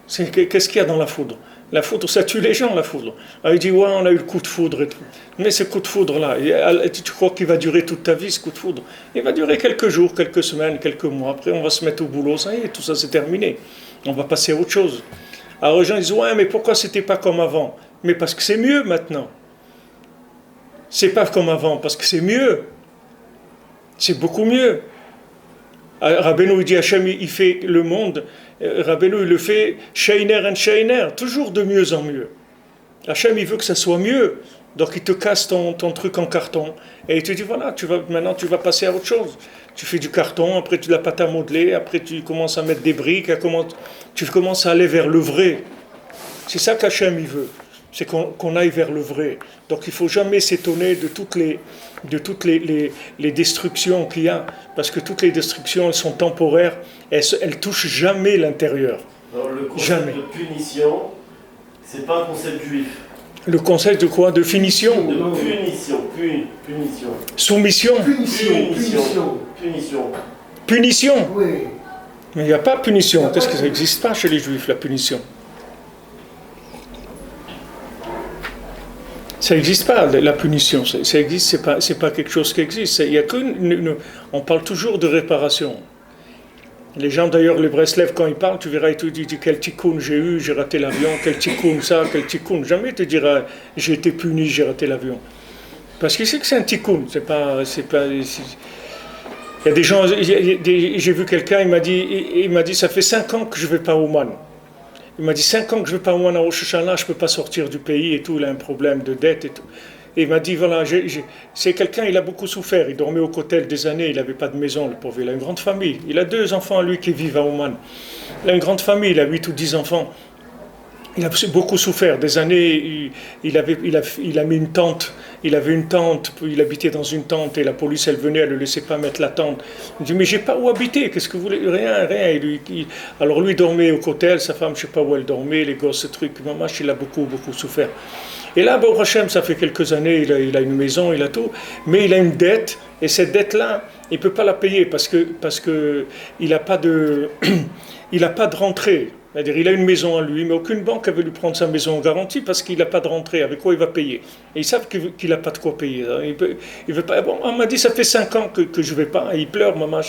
Qu'est-ce qu'il y a dans la foudre? La foudre, ça tue les gens, la foudre. Alors, il dit, ouais, on a eu le coup de foudre et tout. Mais ce coup de foudre-là, tu crois qu'il va durer toute ta vie, ce coup de foudre? Il va durer quelques jours, quelques semaines, quelques mois. Après, on va se mettre au boulot, ça y est, tout ça, c'est terminé. On va passer à autre chose. Alors, les gens disent, ouais, mais pourquoi c'était pas comme avant? Mais parce que c'est mieux maintenant. C'est pas comme avant, parce que c'est mieux. C'est beaucoup mieux. Rabbeinu, il dit, Hachem, il fait le monde... Rabbeinu, il le fait sheiner and sheiner, toujours de mieux en mieux. Hachem, il veut que ça soit mieux. Donc il te casse ton truc en carton. Et il te dit, voilà, maintenant tu vas passer à autre chose. Tu fais du carton, après tu de la pâte à modeler, après tu commences à mettre des briques, tu commences à aller vers le vrai. C'est ça qu'Hachem, il veut. C'est qu'on aille vers le vrai. Donc il ne faut jamais s'étonner de toutes les destructions qu'il y a, parce que toutes les destructions, elles sont temporaires, elles touchent jamais l'intérieur. Alors, le concept jamais. de punition, c'est pas un concept juif. Le concept de quoi? De finition? De punition. Soumission? Punition. Punition. Oui. Mais il n'y a pas punition. Qu'est-ce que ça n'existe pas chez les Juifs, la punition? Ça n'existe pas, la punition. Ça existe, c'est pas quelque chose qui existe. Il y a on parle toujours de réparation. Les gens, d'ailleurs, les Breslev, quand ils parlent, tu verras, ils te disent quel tikkun j'ai eu, j'ai raté l'avion, quel tikkun ça, quel tikkun. Jamais te dira j'ai été puni, j'ai raté l'avion. Parce qu'il sait que c'est un tikkun. Il y a des gens, j'ai vu quelqu'un, il m'a dit ça fait 5 ans que je ne vais pas au Man. Il m'a dit 5 ans que je ne vais pas au Man à Rosh Hashanah, je ne peux pas sortir du pays et tout, il a un problème de dette et tout. Et il m'a dit, voilà, c'est quelqu'un, il a beaucoup souffert, il dormait au Kotel des années, il n'avait pas de maison, le pauvre, il a une grande famille. Il a 2 enfants, lui, qui vivent à Oman. Il a une grande famille, il a 8 ou 10 enfants. Il a beaucoup souffert, des années, il a mis une tente, il avait une tente, il habitait dans une tente, et la police, elle venait, elle ne le laissait pas mettre la tente. Il dit, mais j'ai pas où habiter, qu'est-ce que vous voulez? Rien. Alors lui, dormait au Kotel, sa femme, je ne sais pas où elle dormait, les gosses, ce truc, maman, il a beaucoup souffert. Et là, Baruch Hashem, ça fait quelques années, il a une maison, il a tout, mais il a une dette, et cette dette-là, il ne peut pas la payer parce que il n'a pas de rentrée. C'est-à-dire, il a une maison à lui, mais aucune banque ne veut lui prendre sa maison en garantie parce qu'il n'a pas de rentrée. Avec quoi il va payer? Et ils savent qu'il n'a pas de quoi payer. Il veut pas. Bon, on m'a dit, ça fait 5 ans que je ne vais pas. Et il pleure, maman.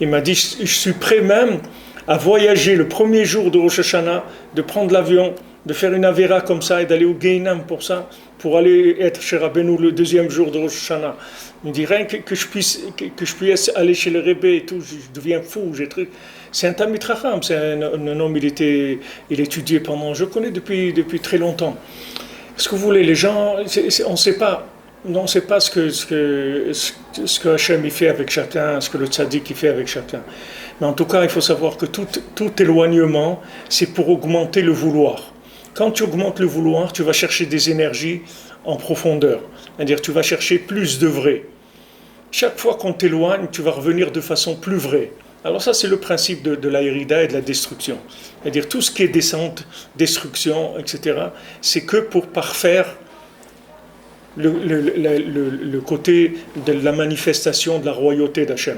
Il m'a dit, je suis prêt même à voyager le premier jour de Rosh Hashanah, de prendre l'avion, de faire une avéra comme ça et d'aller au Gehinam pour ça, pour aller être chez Rabbeinu le 2e jour de Rosh Hashanah. Il me dit, rien que je puisse aller chez le Rebbe et tout, je deviens fou, j'ai truc. C'est un Talmid Chacham, c'est un homme, il étudiait pendant, je connais depuis très longtemps. Ce que vous voulez, les gens, on ne sait pas ce que Hachem il fait avec chacun, ce que le tzaddik il fait avec chacun. Mais en tout cas, il faut savoir que tout éloignement, c'est pour augmenter le vouloir. Quand tu augmentes le vouloir, tu vas chercher des énergies en profondeur. C'est-à-dire, tu vas chercher plus de vrai. Chaque fois qu'on t'éloigne, tu vas revenir de façon plus vraie. Alors ça, c'est le principe de la hérida et de la destruction. C'est-à-dire, tout ce qui est descente, destruction, etc., c'est que pour parfaire le côté de la manifestation de la royauté d'Hachem.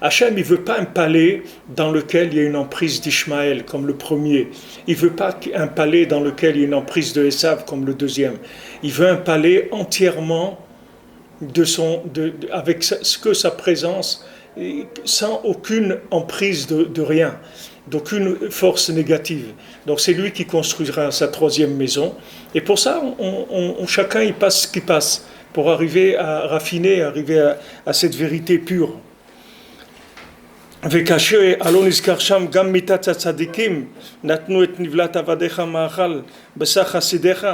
Hachem, il ne veut pas un palais dans lequel il y a une emprise d'Ishmaël, comme le premier. Il ne veut pas un palais dans lequel il y a une emprise de Esav, comme le deuxième. Il veut un palais entièrement avec sa présence, sans aucune emprise de rien, d'aucune force négative. Donc c'est lui qui construira sa 3e maison. Et pour ça, chacun il passe ce qui passe, pour arriver à raffiner, arriver à cette vérité pure. וכאשר אלון נזכר שם גם מיתת הצדיקים נתנו את נבלת עבדיך מאכל בשר חסידיך.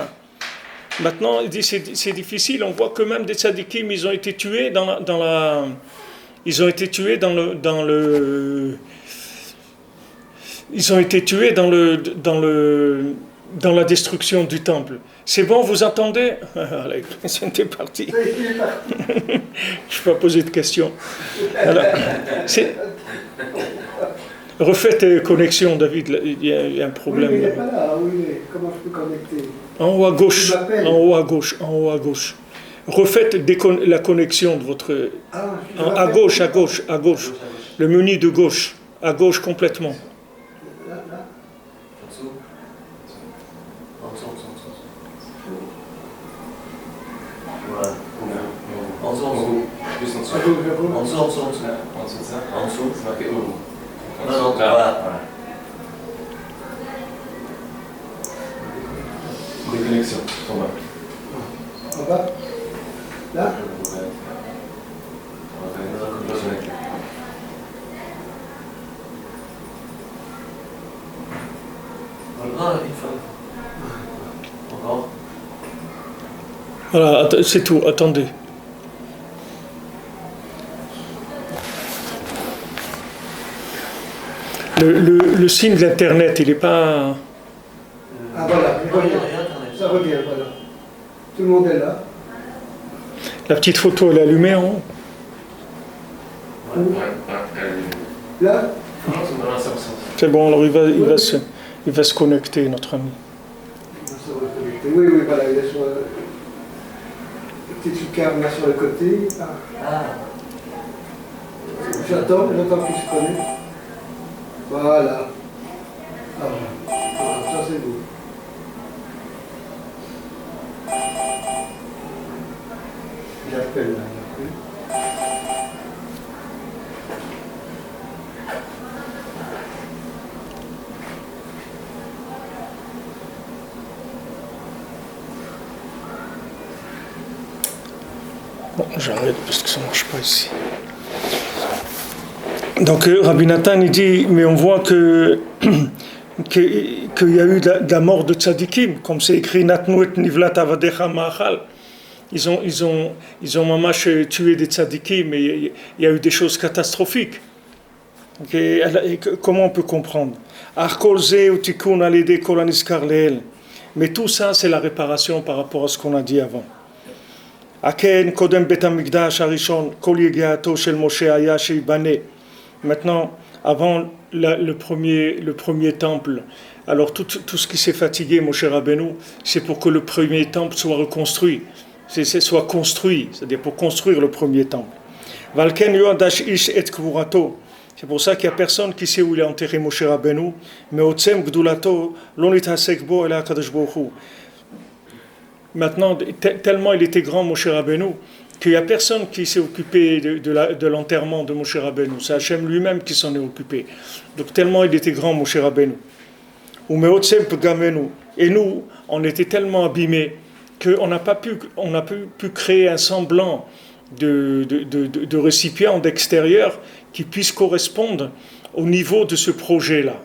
Maintenant, il dit c'est difficile. On voit que même des tzadikim, ils ont été tués dans la destruction du temple. C'est bon, vous entendez? Allez, c'était parti. Je ne vais pas poser de questions. Alors, refais tes connexions, David. Il y a un problème. Oui, mais il n'est pas là. Oui, comment je peux connecter? En haut à gauche. Refaites la connexion de votre... à gauche. Le menu de gauche. À gauche complètement. Là. Voilà. En dessous. Plus en dessous. En dessous. En dessous de ça. En dessous. C'est marqué Oru. Non, voilà. Déconnexion, en bas. En bas. Là. Voilà, une fois. Encore. Voilà, c'est tout, attendez. Le signe de l'internet, il n'est pas... Ah voilà, ça revient, voilà. Tout le monde est là. La petite photo, elle est allumée en haut. Là. C'est bon, alors il va se connecter, notre ami. Oui, voilà, il est sur le petit lucarne là sur le côté. Ah. J'attends, j'attends qu'il se connecte. Voilà. Ah, voilà, ça c'est beau. J'appelle là, j'appelle. Bon, j'arrête parce que ça ne marche pas ici. Donc Rabbi Nathan il dit, mais on voit qu'il y a eu de la mort de tzadikim, comme c'est écrit Natnu et nivlat avadecha ma'achal. Ils ont mamash tué des tzadikim, mais il y a eu des choses catastrophiques. Et comment on peut comprendre? Mais tout ça, c'est la réparation par rapport à ce qu'on a dit avant. Maintenant, avant le premier temple, alors tout ce qui s'est fatigué, Moshe Rabbeinu, c'est pour que le premier temple soit reconstruit, soit construit, c'est-à-dire pour construire le premier temple. C'est pour ça qu'il n'y a personne qui sait où il est enterré Moshe Rabbeinu, mais Otsem Gdulato, l'onitasek bo et la Kadosh Baruch Hu. Maintenant, tellement il était grand Moshe Rabbeinu, qu'il n'y a personne qui s'est occupé de l'enterrement de Moshe Rabbeinu. C'est Hachem lui-même qui s'en est occupé. Donc tellement il était grand Moshe Rabbeinu. Et nous, on était tellement abîmés qu'on n'a pas pu créer un semblant de récipient d'extérieur qui puisse correspondre au niveau de ce projet-là.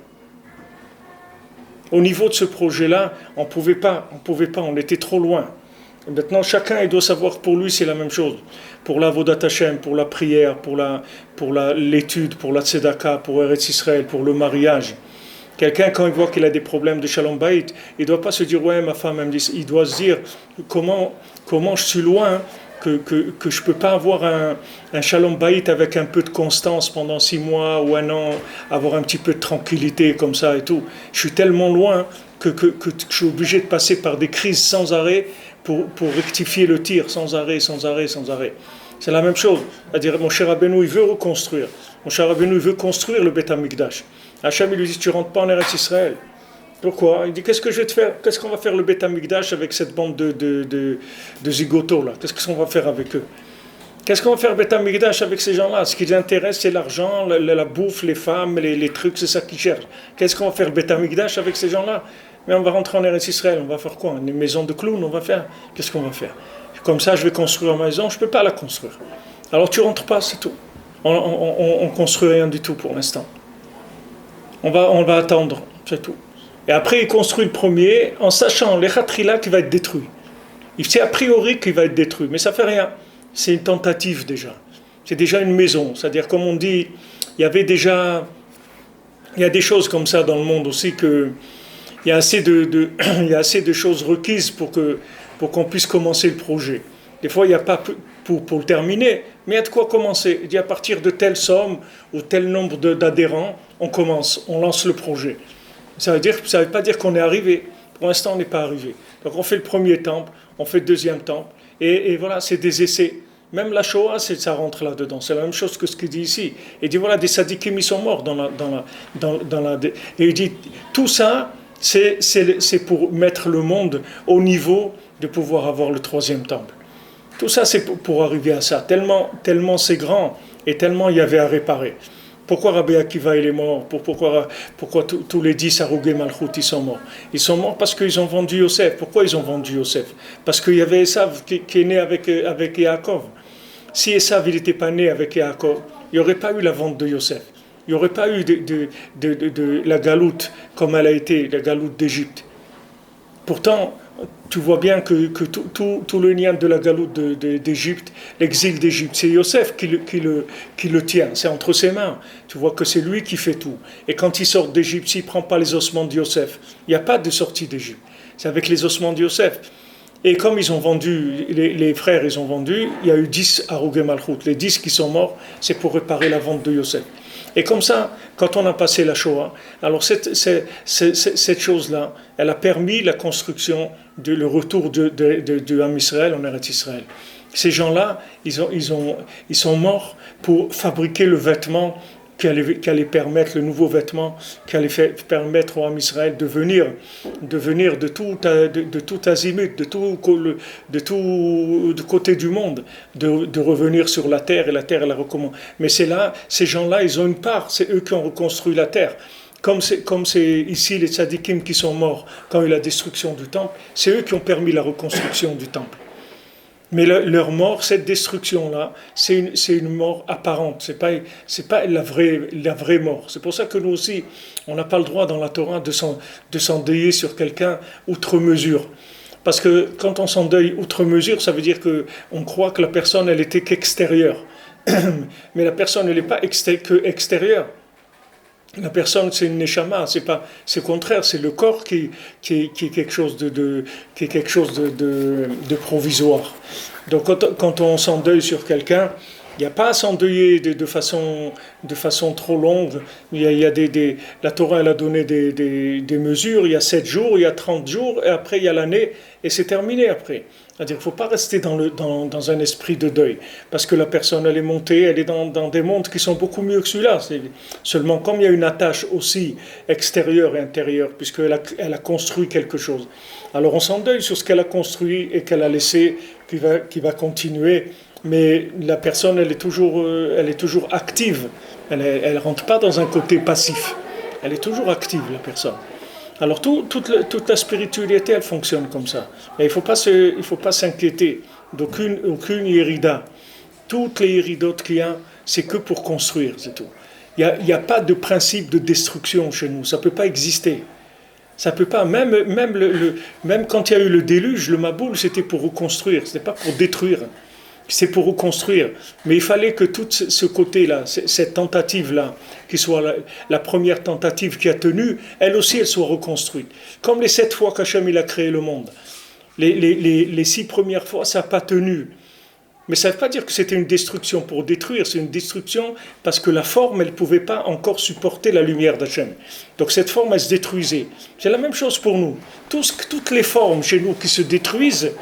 Au niveau de ce projet-là, on pouvait pas, on était trop loin. Et maintenant, chacun il doit savoir pour lui c'est la même chose. Pour la Avodat Hashem, pour la prière, pour l'étude, pour la tzedaka, pour Eretz Israël, pour le mariage. Quelqu'un, quand il voit qu'il a des problèmes de Shalom Bayit, il ne doit pas se dire, ouais, ma femme, elle me dit, il doit se dire, comment je suis loin, que je ne peux pas avoir un Shalom Bayit avec un peu de constance pendant 6 mois ou 1 an, avoir un petit peu de tranquillité comme ça et tout. Je suis tellement loin que je suis obligé de passer par des crises sans arrêt pour rectifier le tir, sans arrêt. C'est la même chose. C'est-à-dire, mon cher Rabbeinu, il veut reconstruire. Mon cher Rabbeinu, il veut construire le Beth Amikdash. Hachem, il lui dit, tu ne rentres pas en Eretz Israël. Pourquoi? Il dit, qu'est-ce que je vais te faire? Qu'est-ce qu'on va faire le Beth Amikdash avec cette bande de zigotos là? Qu'est-ce qu'on va faire avec eux? Qu'est-ce qu'on va faire Beth Amikdash avec ces gens-là? Ce qui les intéresse, c'est l'argent, la bouffe, les femmes, les trucs, c'est ça qu'ils cherchent. Qu'est-ce qu'on va faire Beth Amikdash avec ces gens-là? Mais on va rentrer en Eretz Israël, on va faire quoi? Une maison de clowns, on va faire? Qu'est-ce qu'on va faire? Comme ça, je vais construire ma maison, je ne peux pas la construire. Alors tu rentres pas, c'est tout. On construit rien du tout pour l'instant. On va attendre, c'est tout. Et après, il construit le premier en sachant l'Echatrila qui va être détruit. Il sait a priori qu'il va être détruit, mais ça ne fait rien. C'est une tentative déjà. C'est déjà une maison. C'est-à-dire, comme on dit, il y a des choses comme ça dans le monde aussi il y a assez de choses requises pour qu'on puisse commencer le projet. Des fois, il n'y a pas pour le terminer, mais il y a de quoi commencer. Il dit à partir de telle somme ou tel nombre d'adhérents, on lance le projet. Ça veut pas dire qu'on est arrivé. Pour l'instant, on n'est pas arrivé. Donc on fait le premier temple, on fait le deuxième temple, et voilà, c'est des essais. Même la Shoah, ça rentre là-dedans. C'est la même chose que ce qu'il dit ici. Il dit voilà, des sadikim, ils sont morts et il dit tout ça, c'est pour mettre le monde au niveau de pouvoir avoir le troisième temple. Tout ça, c'est pour arriver à ça. Tellement c'est grand et tellement il y avait à réparer. Pourquoi Rabbi Akiva il est mort? Pourquoi tous les 10 Harugé Malchut ils sont morts? Ils sont morts parce qu'ils ont vendu Yosef. Pourquoi ils ont vendu Yosef? Parce qu'il y avait Esav qui est né avec Yaakov. Si Esav n'était pas né avec Yaakov, il n'y aurait pas eu la vente de Yosef. Il n'y aurait pas eu de la galoute comme elle a été, la galoute d'Égypte. Pourtant, tu vois bien que tout le lien de la galoute d'Égypte, l'exil d'Égypte, c'est Yosef qui le tient, c'est entre ses mains. Tu vois que c'est lui qui fait tout. Et quand il sort d'Égypte, s'il ne prend pas les ossements de Yosef, il n'y a pas de sortie d'Égypte. C'est avec les ossements de Yosef. Et comme ils ont vendu, les frères, ils ont vendu, il y a eu 10 Harugé Malchut. Les 10 qui sont morts, c'est pour réparer la vente de Yosef. Et comme ça, quand on a passé la Shoah, alors cette chose-là, elle a permis la construction, le retour de Am Israël en Eretz Israël. Ces gens-là, ils sont morts pour fabriquer le vêtement qui allait permettre, le nouveau vêtement qui allait permettre au Ham Israël de venir de tout azimut, de côté du monde, de revenir sur la terre, et la terre elle recommence. Mais c'est là, ces gens-là, ils ont une part, c'est eux qui ont reconstruit la terre. Comme c'est ici les tzadikim qui sont morts quand il y a eu la destruction du temple, c'est eux qui ont permis la reconstruction du temple. Mais leur mort, cette destruction-là, c'est une mort apparente. C'est pas la vraie mort. C'est pour ça que nous aussi, on n'a pas le droit dans la Torah de s'endeuiller sur quelqu'un outre mesure. Parce que quand on s'endeuille outre mesure, ça veut dire qu'on croit que la personne, elle était qu'extérieure. Mais la personne, elle n'est pas que extérieure. La personne, c'est une neshama, c'est le contraire, c'est le corps qui est quelque chose de provisoire. Donc quand on s'endeuille sur quelqu'un, il n'y a pas à s'endeuiller de façon trop longue. La Torah elle a donné des mesures, il y a 7 jours, il y a 30 jours, et après il y a l'année, et c'est terminé après. C'est-à-dire qu'il ne faut pas rester dans un esprit de deuil, parce que la personne elle est montée, elle est dans des mondes qui sont beaucoup mieux que celui-là. Seulement comme il y a une attache aussi extérieure et intérieure, puisqu'elle a construit quelque chose, alors on s'endeuille sur ce qu'elle a construit et qu'elle a laissé, qui va continuer. Mais la personne, elle est toujours active. Elle rentre pas dans un côté passif. Elle est toujours active, la personne. Alors toute la spiritualité, elle fonctionne comme ça. Et il faut pas s'inquiéter d'aucune hérida. Toutes les héridotes qu'il y a, c'est que pour construire, c'est tout. Il y a pas de principe de destruction chez nous. Ça peut pas exister. Ça peut pas. Même quand il y a eu le déluge, le Maboul, c'était pour reconstruire. C'était pas pour détruire. C'est pour reconstruire. Mais il fallait que tout ce côté-là, cette tentative-là, qui soit la première tentative qui a tenu, elle aussi, elle soit reconstruite. Comme les 7 fois qu'Hachem il a créé le monde. Les 6 premières fois, ça n'a pas tenu. Mais ça ne veut pas dire que c'était une destruction pour détruire, c'est une destruction parce que la forme, elle ne pouvait pas encore supporter la lumière d'Hachem. Donc cette forme, elle se détruisait. C'est la même chose pour nous. Toutes les formes chez nous qui se détruisent,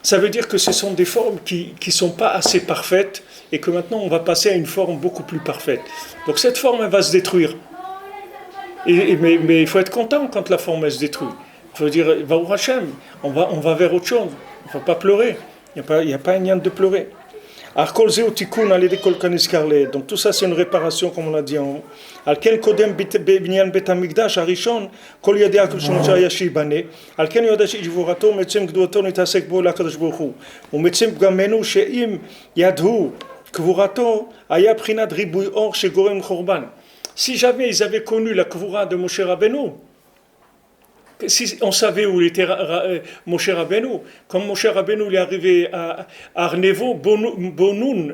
ça veut dire que ce sont des formes qui ne sont pas assez parfaites et que maintenant on va passer à une forme beaucoup plus parfaite. Donc cette forme, elle va se détruire. Mais il faut être content quand la forme, elle se détruit. Il faut dire, va au Hachem, on va vers autre chose. Il ne faut pas pleurer. Il n'y a pas un lien de pleurer. Donc tout ça c'est une réparation comme on l'a dit en haut. על כן קודם בבניין בית המקדש הראשון כל ידיעה שמשה היה שיבנה על כן יודע שגבורתו ומצם גדולתו נתעסק בו לקדוש ברוך הוא ומצם פגמנו שאם ידעו גבורתו היה בחינת ריבוי אור שגורם חורבן. Si jamais ils avaient connu la Kvoura de Moshe Rabbeinu, si on savait où il était Moshe Rabbeinu, comme Moshe Rabbeinu il est arrivé à Arnevo, Bonoun,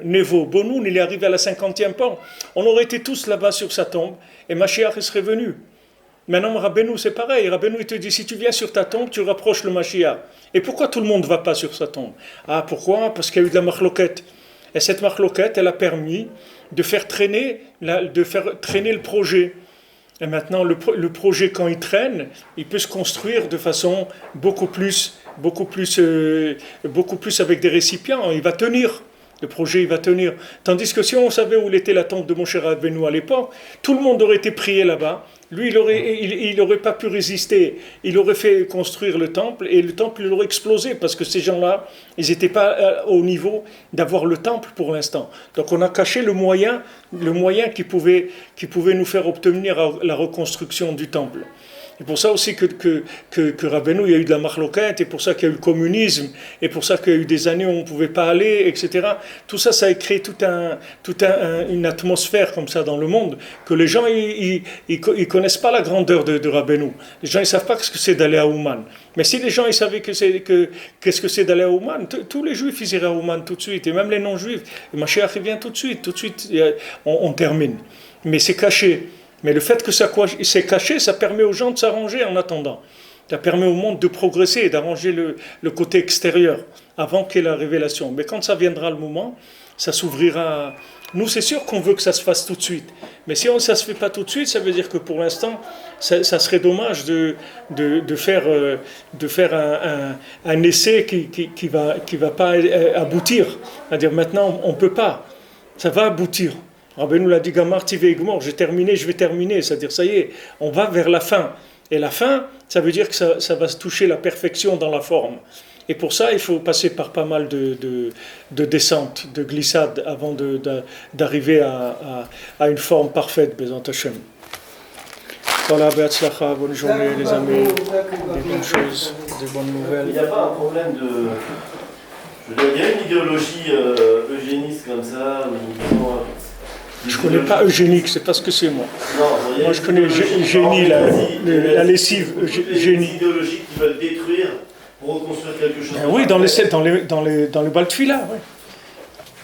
il est arrivé à la 50e pan, on aurait été tous là-bas sur sa tombe et Mashiach serait venu. Maintenant Rabbeinu c'est pareil, Rabbeinu il te dit si tu viens sur ta tombe, tu rapproches le Mashiach. Et pourquoi tout le monde ne va pas sur sa tombe? Ah pourquoi? Parce qu'il y a eu de la machloket. Et cette machloket elle a permis de faire traîner le projet. Et maintenant, le projet, quand il traîne, il peut se construire de façon beaucoup plus avec des récipients. Il va tenir. Le projet, il va tenir. Tandis que si on savait où était la tombe de Moshe Rabbeinu à l'époque, tout le monde aurait été prié là-bas. Lui, il n'aurait pas pu résister. Il aurait fait construire le temple et le temple, il aurait explosé parce que ces gens-là, ils n'étaient pas au niveau d'avoir le temple pour l'instant. Donc on a caché le moyen qui pouvait nous faire obtenir la reconstruction du temple. C'est pour ça aussi que Rabbeinu, il y a eu de la machloket, et pour ça qu'il y a eu le communisme, et pour ça qu'il y a eu des années où on ne pouvait pas aller, etc. Tout ça, ça a créé une atmosphère comme ça dans le monde, que les gens, ils connaissent pas la grandeur de Rabbeinu. Les gens, ils savent pas ce que c'est d'aller à Ouman. Mais si les gens, ils savaient qu'est-ce que c'est d'aller à Ouman, tous les juifs, ils iraient à Ouman tout de suite, et même les non-juifs. Et Mashiach, il vient tout de suite, on termine. Mais c'est caché. Mais le fait que c'est caché, ça permet aux gens de s'arranger en attendant. Ça permet au monde de progresser et d'arranger le côté extérieur avant qu'il y ait la révélation. Mais quand ça viendra le moment, ça s'ouvrira. Nous, c'est sûr qu'on veut que ça se fasse tout de suite. Mais si ça ne se fait pas tout de suite, ça veut dire que pour l'instant, ça serait dommage de faire un essai qui va pas aboutir. C'est-à-dire maintenant, on ne peut pas. Ça va aboutir. Rabbeinu l'a dit, Gamar Tivei Gmor, je vais terminer. C'est-à-dire, ça y est, on va vers la fin. Et la fin, ça veut dire que ça va se toucher la perfection dans la forme. Et pour ça, il faut passer par pas mal de descentes, de glissades, avant d'arriver à une forme parfaite, Bezant Hashem. Voilà, Be'atzlacha, bonne journée les amis, des bonnes choses, des bonnes Il nouvelles. n'y a pas un problème de. Je veux dire, il y a une idéologie eugéniste comme ça, où Je ne connais pas eugénique, c'est pas ce que c'est moi. Non, il y a Moi je connais génie, la lessive, des génie. idéologies qui veulent détruire pour reconstruire quelque chose. Oui, dans le Baltfila, oui.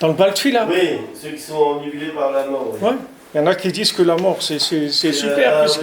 Dans le Baltfila. Oui, ceux qui sont ennuyés par la mort. Oui. Ouais. Il y en a qui disent que la mort c'est super, puisque.